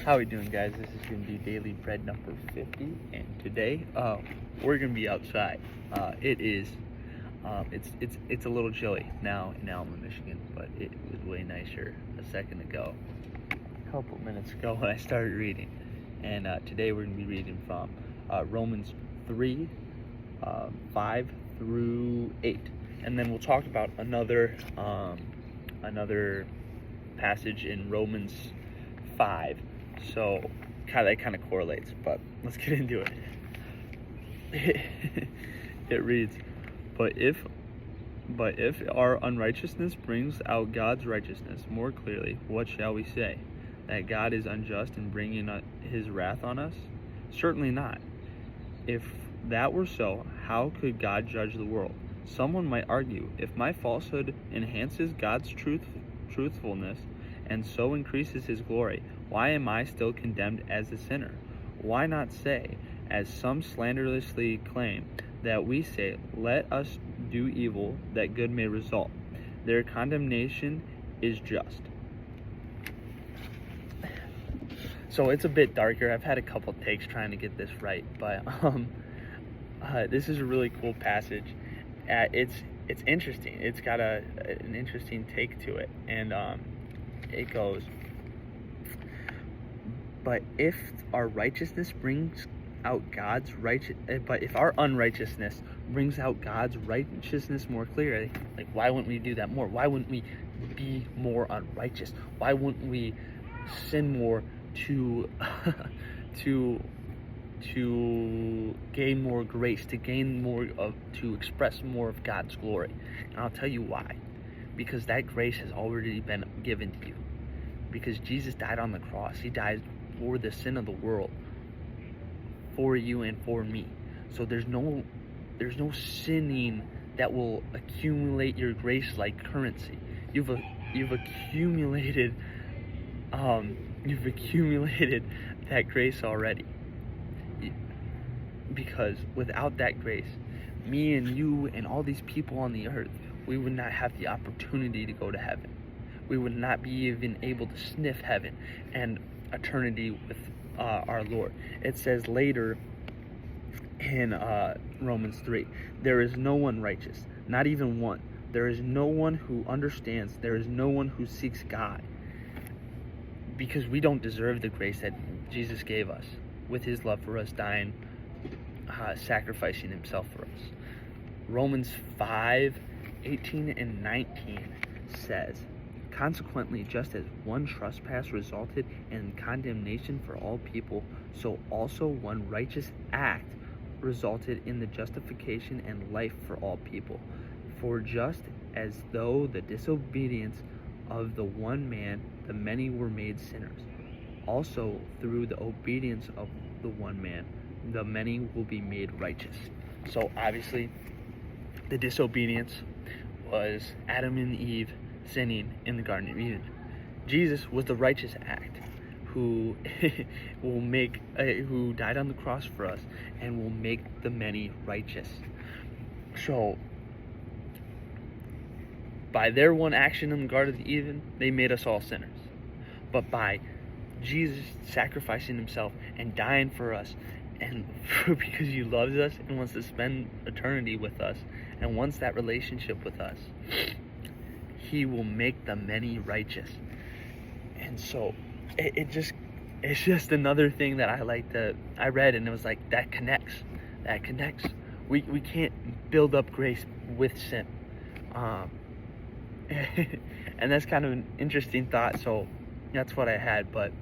How we doing, guys? This is going to be daily bread number 50, and today we're going to be outside. It's a little chilly now in Alma, Michigan, but it was way nicer a second ago, a couple minutes ago when I started reading. And today we're going to be reading from Romans 3, 5 through 8, and then we'll talk about another passage in Romans 5. So that kind of correlates, but let's get into it. It reads, but if our unrighteousness brings out God's righteousness more clearly, what shall we say? That God is unjust in bringing his wrath on us? Certainly not. If that were so, how could God judge the world? Someone might argue, if my falsehood enhances God's truthfulness and so increases his glory, why am I still condemned as a sinner? Why not say, as some slanderously claim, that we say, let us do evil that good may result? Their condemnation is just. So it's a bit darker. I've had a couple takes trying to get this right, but this is a really cool passage. It's interesting. It's got an interesting take to it, and it goes, but if our unrighteousness brings out God's righteousness more clearly, like, why wouldn't we do that more? Why wouldn't we be more unrighteous? Why wouldn't we sin more to gain more grace, to express more of God's glory? And I'll tell you why. Because that grace has already been given to you. Because Jesus died on the cross. He died for the sin of the world, for you and for me. So there's no sinning that will accumulate your grace like currency. You've accumulated that grace already. Because without that grace, me and you and all these people on the earth, we would not have the opportunity to go to heaven. We would not be even able to sniff heaven and eternity with our Lord. It says later in Romans 3, there is no one righteous, not even one. There is no one who understands. There is no one who seeks God. Because we don't deserve the grace that Jesus gave us with his love for us, dying, sacrificing himself for us. Romans 5:18 and 19 says, consequently, just as one trespass resulted in condemnation for all people, so also one righteous act resulted in the justification and life for all people. For just as though the disobedience of the one man, the many were made sinners, also through the obedience of the one man, the many will be made righteous. So obviously, the disobedience was Adam and Eve sinning in the Garden of Eden. Jesus was the righteous act who who died on the cross for us and will make the many righteous. So by their one action in the Garden of Eden, they made us all sinners. But by Jesus sacrificing himself and dying for us, and because he loves us and wants to spend eternity with us and wants that relationship with us, he will make the many righteous. And so it's just another thing that I read, and it was like, that connects. We can't build up grace with sin. And that's kind of an interesting thought, so that's what I had. But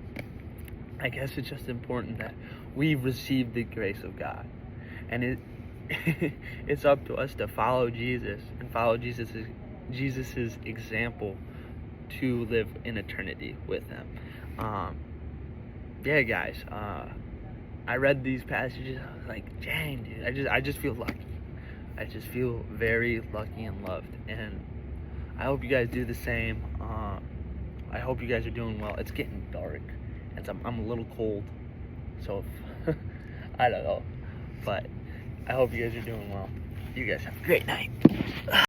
I guess it's just important that we receive the grace of God, and it's up to us to follow Jesus and follow Jesus's example to live in eternity with him. Yeah, guys, I read these passages, I was like, dang, dude, I just feel lucky. I just feel very lucky and loved, and I hope you guys do the same. I hope you guys are doing well. It's getting dark, and I'm a little cold, so I don't know, but I hope you guys are doing well. You guys have a great night.